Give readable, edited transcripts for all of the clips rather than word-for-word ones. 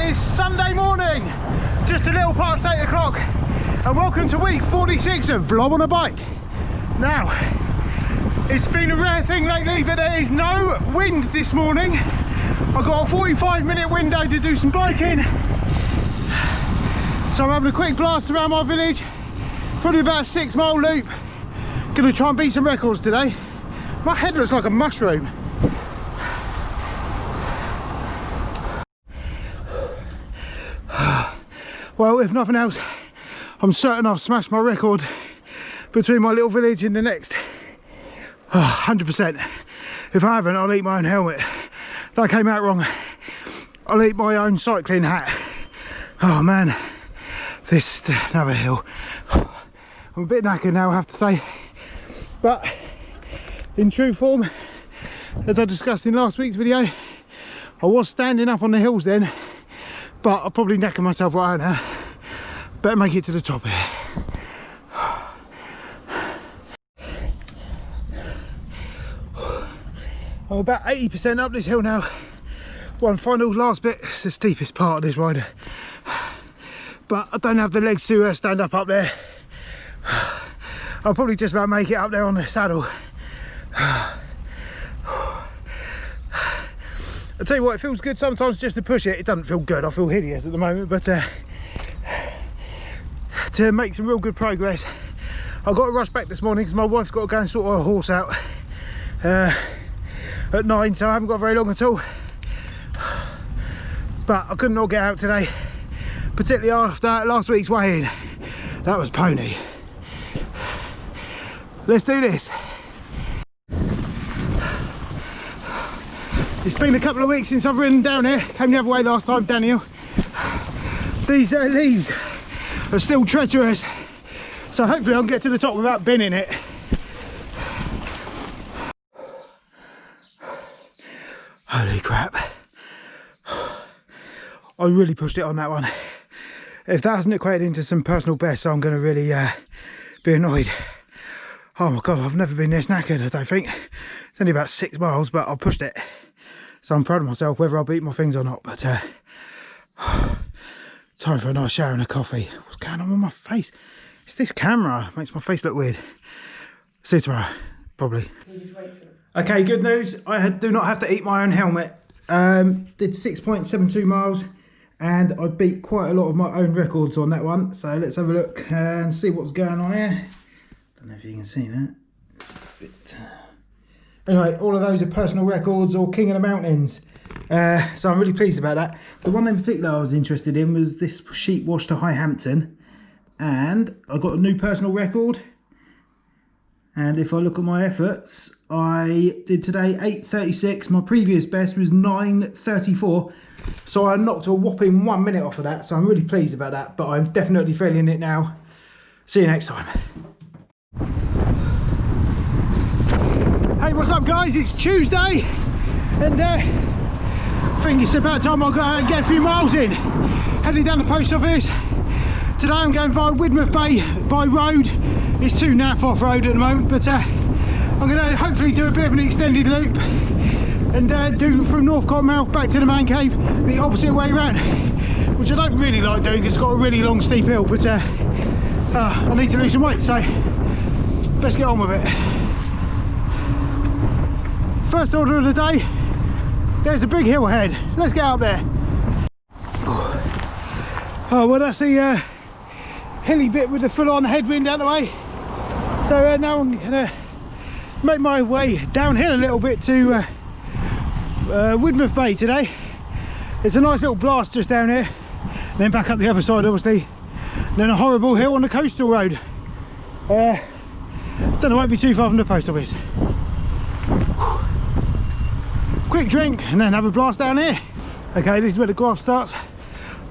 It is Sunday morning, just a little past 8 o'clock, and welcome to week 46 of Blob on a Bike. Now, it's been a rare thing lately, but there is no wind this morning. I've got a 45-minute window to do some biking, so I'm having a quick blast around my village, probably about a 6-mile loop. Gonna try and beat some records today. My head looks like a mushroom. Well, if nothing else, I'm certain I've smashed my record between my little village and the next. 100%. If I haven't, I'll eat my own helmet. That came out wrong. I'll eat my own cycling hat. Oh man, this is another hill. I'm a bit knackered now, I have to say. But in true form, as I discussed in last week's video, I was standing up on the hills then, but I'll probably knacker myself right now. Better make it to the top here. I'm about 80% up this hill now. One final last bit. It's the steepest part of this ride, but I don't have the legs to stand up there. I'll probably just about make it up there on the saddle. I'll tell you what, it feels good sometimes just to push it. It doesn't feel good, I feel hideous at the moment, but to make some real good progress, I've got to rush back this morning because my wife's got to go and sort her horse out at 9, so I haven't got very long at all. But I couldn't all get out today, particularly after last week's weigh-in. That was pony. Let's do this. It's been a couple of weeks since I've ridden down here. Came the other way last time, Daniel. These leaves are still treacherous, so hopefully I'll get to the top without binning it. Holy crap. I really pushed it on that one. If that hasn't equated into some personal best, I'm going to really be annoyed. Oh my god, I've never been this knackered, I don't think. It's only about 6 miles, but I pushed it. So I'm proud of myself, whether I'll beat my things or not. But time for a nice shower and a coffee. What's going on with my face? It's this camera, makes my face look weird. See you tomorrow, probably. Okay, good news. I do not have to eat my own helmet. Did 6.72 miles, and I beat quite a lot of my own records on that one. So let's have a look and see what's going on here. Don't know if you can see that. It's a bit... Anyway, all of those are personal records or King of the Mountains. So I'm really pleased about that. The one in particular I was interested in was this sheep wash to High Hampton. And I got a new personal record. And if I look at my efforts, I did today 8:36. My previous best was 9:34. So I knocked a whopping 1 minute off of that. So I'm really pleased about that. But I'm definitely feeling it now. See you next time. Hey, what's up guys? It's Tuesday, and I think it's about time I go out and get a few miles in. Heading down the post office. Today I'm going via Widmouth Bay by road. It's too naff off road at the moment, but I'm going to hopefully do a bit of an extended loop and do from North Cottonmouth back to the man cave the opposite way around, which I don't really like doing because it's got a really long steep hill, but I need to lose some weight, so let's get on with it. First order of the day, there's a big hill ahead. Let's get up there. Oh, well, that's the hilly bit with the full-on headwind out the way. So now I'm gonna make my way downhill a little bit to Widmouth Bay today. It's a nice little blast just down here, then back up the other side obviously, then a horrible hill on the coastal road. Don't know, it won't be too far from the post office. Quick drink and then have a blast down here. Okay, this is where the graph starts.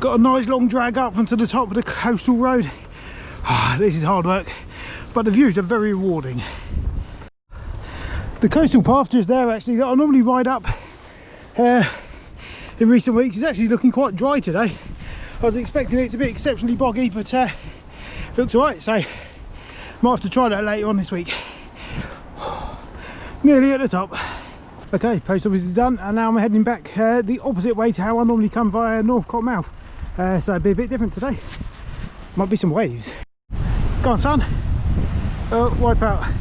Got a nice long drag up onto the top of the coastal road. This is hard work, but the views are very rewarding. The coastal path just there actually that I normally ride up in recent weeks is actually looking quite dry today. I was expecting it to be exceptionally boggy, but looks alright, so might have to try that later on this week. Nearly at the top. Okay, post office is done, and now I'm heading back the opposite way to how I normally come via North Cottonmouth. So it'll be a bit different today. Might be some waves. Go on, son. Wipe out.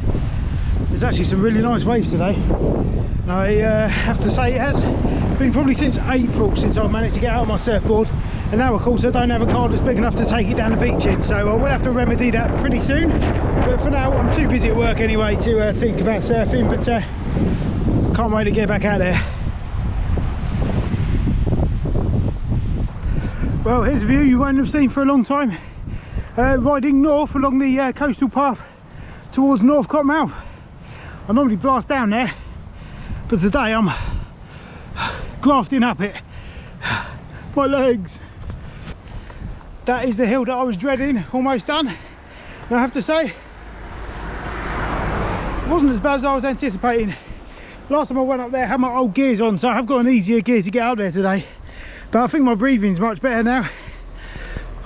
There's actually some really nice waves today. And I have to say it has been probably since April since I've managed to get out of my surfboard. And now of course I don't have a car that's big enough to take it down the beach in, so I will have to remedy that pretty soon. But for now I'm too busy at work anyway to think about surfing, but can't wait to get back out there. Well, here's a view you won't have seen for a long time. Riding north along the coastal path towards North Cottonmouth. I normally blast down there, but today I'm grafting up it. My legs. That is the hill that I was dreading, almost done. And I have to say, it wasn't as bad as I was anticipating. Last time I went up there I had my old gears on, so I have got an easier gear to get out there today. But I think my breathing's much better now.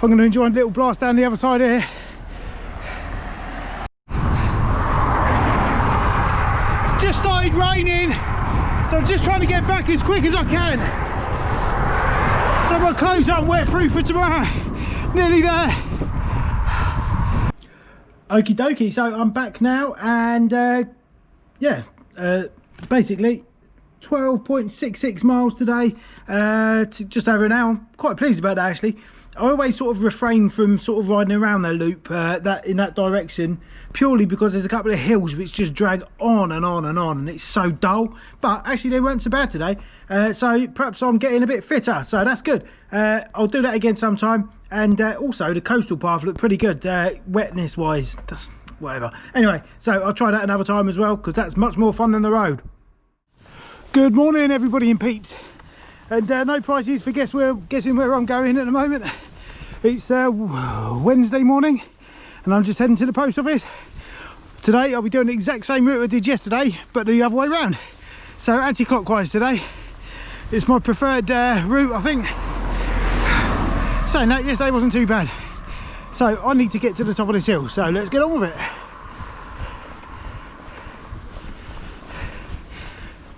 I'm going to enjoy a little blast down the other side here. It's just started raining, so I'm just trying to get back as quick as I can. So my clothes aren't wet through for tomorrow. Nearly there. Okie dokie, so I'm back now, and basically 12.66 miles today, to just over an hour. I'm quite pleased about that actually. I always sort of refrain from sort of riding around the loop that in that direction, purely because there's a couple of hills which just drag on and on and on, and it's so dull. But actually they weren't so bad today, so perhaps I'm getting a bit fitter, so that's good. I'll do that again sometime. And also the coastal path looked pretty good, wetness wise, that's whatever. Anyway, so I'll try that another time as well, because that's much more fun than the road. Good morning everybody in peeps, and no prizes for guessing where I'm going at the moment. It's Wednesday morning and I'm just heading to the post office. Today I'll be doing the exact same route I did yesterday, but the other way around, so anti-clockwise today. It's my preferred route, I think. Saying that, yesterday wasn't too bad, so I need to get to the top of this hill, so let's get on with it.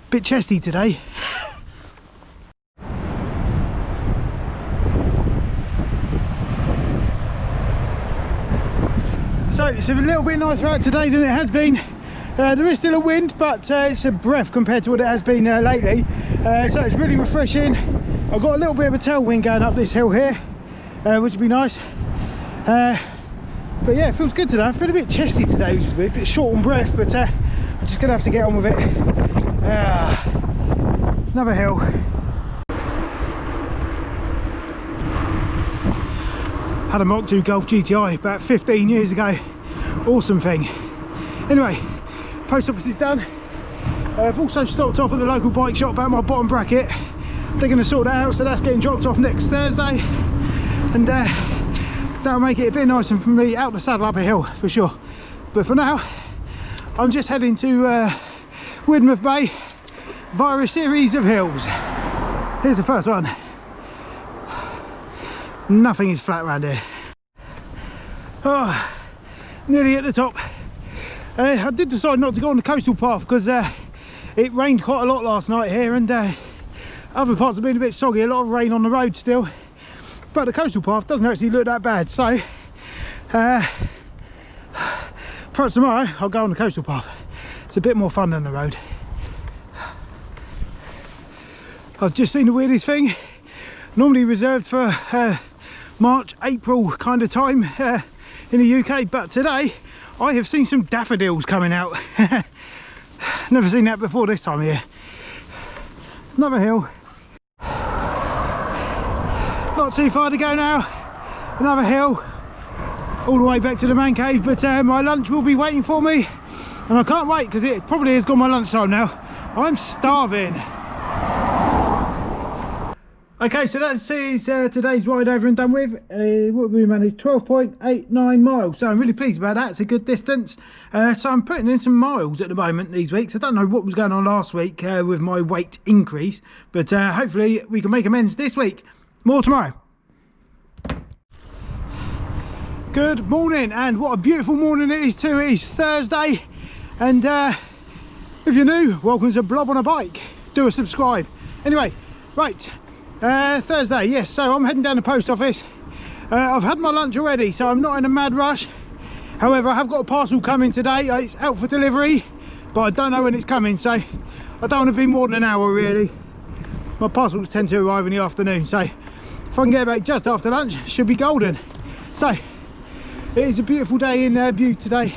Bit chesty today. So it's a little bit nicer out today than it has been. There is still a wind, but it's a breath compared to what it has been lately. So it's really refreshing. I've got a little bit of a tailwind going up this hill here, which would be nice. But yeah, it feels good today. I feel a bit chesty today, which is weird, a bit short on breath, but I'm just gonna have to get on with it. Another hill. Had a Mark II Golf GTI about 15 years ago. Awesome thing. Anyway, post office is done. I've also stopped off at the local bike shop about my bottom bracket. They're going to sort that out, so that's getting dropped off next Thursday, and that'll make it a bit nicer for me out the saddle up a hill for sure. But for now, I'm just heading to Widmouth Bay via a series of hills. Here's the first one. Nothing is flat around here. Oh, nearly at the top. I did decide not to go on the coastal path because it rained quite a lot last night here, and other parts have been a bit soggy, a lot of rain on the road still. But the coastal path doesn't actually look that bad, so perhaps tomorrow I'll go on the coastal path. It's a bit more fun than the road. I've just seen the weirdest thing, normally reserved for March, April kind of time in the UK, but today I have seen some daffodils coming out. Never seen that before this time of year. Another hill. Not too far to go now. Another hill. All the way back to the man cave, but my lunch will be waiting for me, and I can't wait because it probably has gone my lunchtime now. I'm starving. Okay, so that's today's ride over and done with. What we managed, 12.89 miles. So I'm really pleased about that. It's a good distance. So I'm putting in some miles at the moment these weeks. I don't know what was going on last week with my weight increase, but hopefully we can make amends this week. More tomorrow. Good morning, and what a beautiful morning it is too. It is Thursday, and If you're new, welcome to Blob on a Bike. Do a subscribe. Anyway, right, Thursday, yes, so I'm heading down to the post office. I've had my lunch already, so I'm not in a mad rush. However, I have got a parcel coming today. It's out for delivery, but I don't know when it's coming, so I don't want to be more than an hour really. My parcels tend to arrive in the afternoon, so if I can get back just after lunch, should be golden. So, it is a beautiful day in Butte today.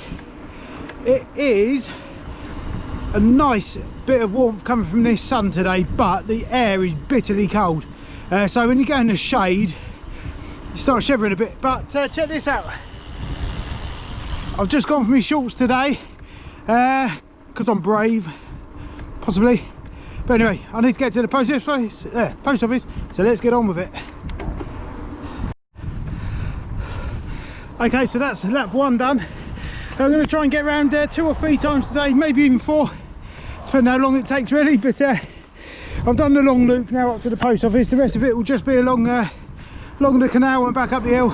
It is a nice bit of warmth coming from this sun today, but the air is bitterly cold. So when you go in the shade, you start shivering a bit. But check this out. I've just gone for my shorts today, because I'm brave, possibly. But anyway, I need to get to the post office, so let's get on with it. Okay, so that's lap 1 done. I'm going to try and get around 2 or 3 times today, maybe even 4, depending how long it takes really. But I've done the long loop now up to the post office. The rest of it will just be along the canal and back up the hill.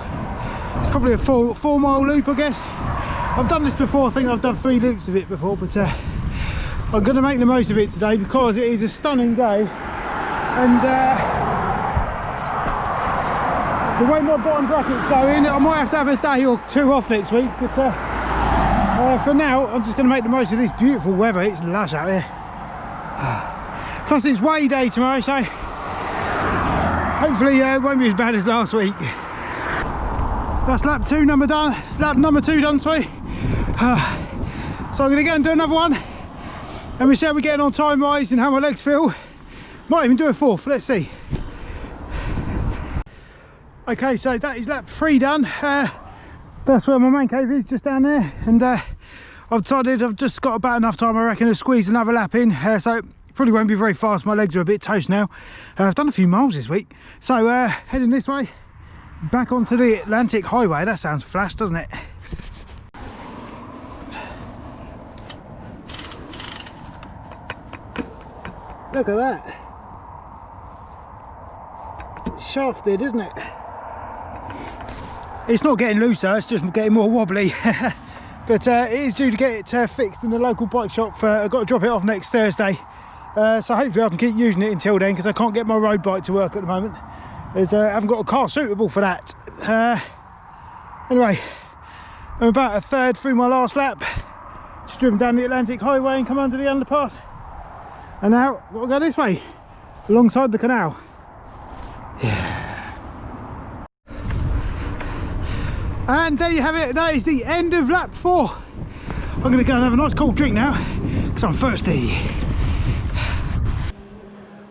It's probably a 4 mile loop, I guess. I've done this before. I think I've done 3 loops of it before, but I'm going to make the most of it today because it is a stunning day. And the way my bottom bracket's going, I might have to have a day or 2 off next week, but for now I'm just going to make the most of this beautiful weather. It's lush out here. Plus it's way day tomorrow, so hopefully it won't be as bad as last week. That's lap 2 number done. Lap number 2 done, sorry. So I'm going to go and do another one, and we see how we're getting on time wise and how my legs feel. Might even do a 4th, let's see. Okay, so that is lap 3 done. That's where my man cave is, just down there. And I've decided I've just got about enough time, I reckon, to squeeze another lap in. So probably won't be very fast. My legs are a bit toast now. I've done a few miles this week. So heading this way, back onto the Atlantic Highway. That sounds flash, doesn't it? Look at that. It's shafted, isn't it? It's not getting looser, it's just getting more wobbly. But it is due to get it fixed in the local bike shop. I've got to drop it off next Thursday. So hopefully I can keep using it until then, because I can't get my road bike to work at the moment. I haven't got a car suitable for that. Anyway, I'm about a third through my last lap. Just driven down the Atlantic Highway and come under the underpass. And now I've got to go this way, alongside the canal. Yeah. And there you have it. That is the end of lap 4. I'm going to go and have a nice cold drink now, because I'm thirsty.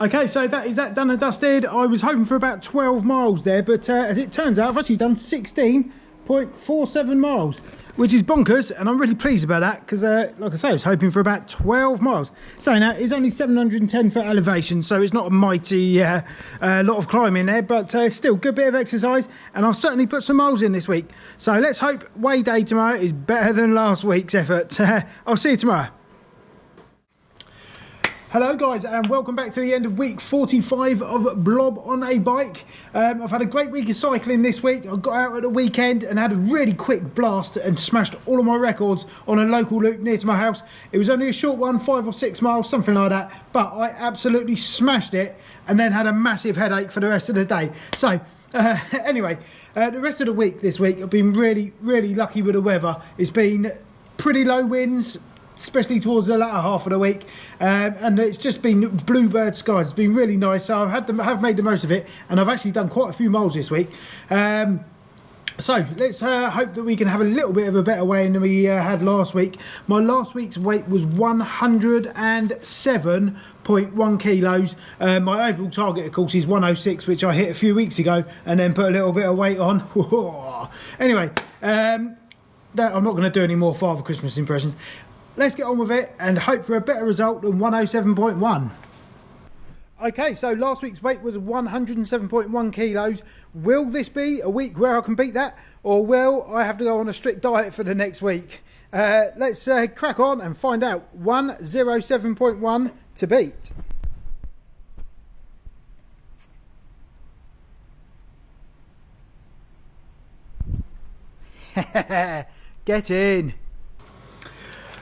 Okay, so that is that done and dusted. I was hoping for about 12 miles there, but as it turns out, I've actually done 16.47 miles, which is bonkers, and I'm really pleased about that, because like I say, I was hoping for about 12 miles. Saying that, it's only 710 foot elevation, so it's not a mighty lot of climbing there, but still good bit of exercise, and I'll certainly put some miles in this week. So let's hope Way Day tomorrow is better than last week's effort. I'll see you tomorrow. Hello guys, and welcome back to the end of week 45 of Blob on a Bike. I've had a great week of cycling this week. I got out at the weekend and had a really quick blast and smashed all of my records on a local loop near to my house. It was only a short one, 5 or 6 miles, something like that, but I absolutely smashed it and then had a massive headache for the rest of the day. So anyway, the rest of the week this week I've been really lucky with the weather. It's been pretty low winds, especially towards the latter half of the week, and it's just been bluebird skies. It's been really nice, so have made the most of it, and I've actually done quite a few miles this week. So let's hope that we can have a little bit of a better weighing than we had last week. My last week's weight was 107.1 kilos. My overall target, of course, is 106, which I hit a few weeks ago and then put a little bit of weight on. Anyway, I'm not going to do any more Father Christmas impressions. Let's get on with it and hope for a better result than 107.1. Okay, so last week's weight was 107.1 kilos. Will this be a week where I can beat that, or will I have to go on a strict diet for the next week? Let's crack on and find out. 107.1 to beat. Get in.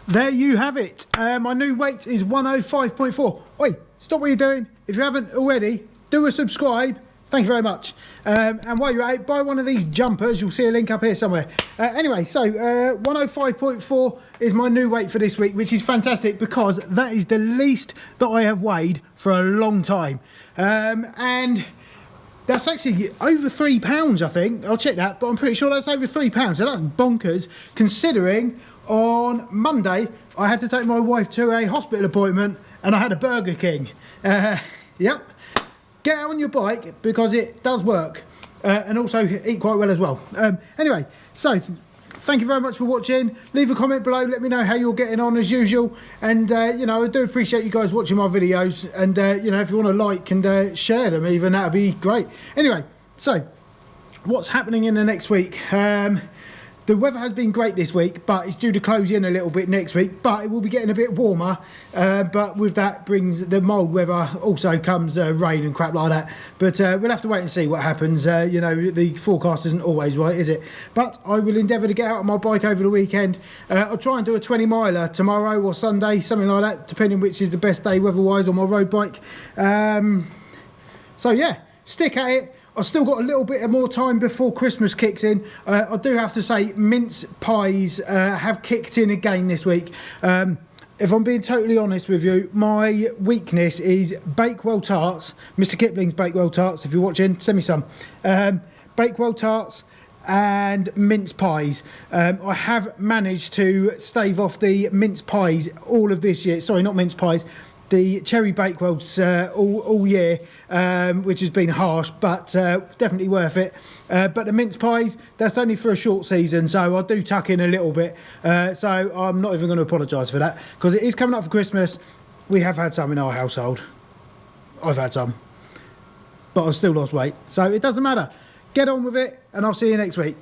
there you have it. My new weight is 105.4. Oi, stop what you're doing. If you haven't already, do a subscribe. Thank you very much. And while you're at it, buy one of these jumpers. You'll see a link up here somewhere. Anyway, so 105.4 is my new weight for this week, which is fantastic because that is the least that I have weighed for a long time. And that's actually over £3, I think. I'll check that, but I'm pretty sure that's over £3. So that's bonkers, considering on Monday I had to take my wife to a hospital appointment and I had a Burger King. Yep. Get out on your bike because it does work, and also eat quite well as well. Anyway, so thank you very much for watching. Leave a comment below, let me know how you're getting on as usual, and you know, I do appreciate you guys watching my videos, and you know, if you want to like and share them even, that'd be great. Anyway, so what's happening in the next week? The weather has been great this week, but it's due to close in a little bit next week, but it will be getting a bit warmer, but with that brings the mild weather, also comes rain and crap like that. But we'll have to wait and see what happens. You know, the forecast isn't always right, is it? But I will endeavour to get out on my bike over the weekend. I'll try and do a 20 miler tomorrow or Sunday, something like that, depending which is the best day weather-wise on my road bike. So yeah, stick at it. I've still got a little bit more time before Christmas kicks in. I do have to say, mince pies have kicked in again this week. If I'm being totally honest with you, my weakness is Bakewell tarts, Mr. Kipling's Bakewell tarts. If you're watching, send me some. Bakewell tarts and mince pies. I have managed to stave off the mince pies all of this year. Sorry, not mince pies. The cherry Bakewells all year, which has been harsh, but definitely worth it. But the mince pies, that's only for a short season, so I do tuck in a little bit. So I'm not even going to apologise for that, because it is coming up for Christmas. We have had some in our household. I've had some, but I've still lost weight, so it doesn't matter. Get on with it, and I'll see you next week.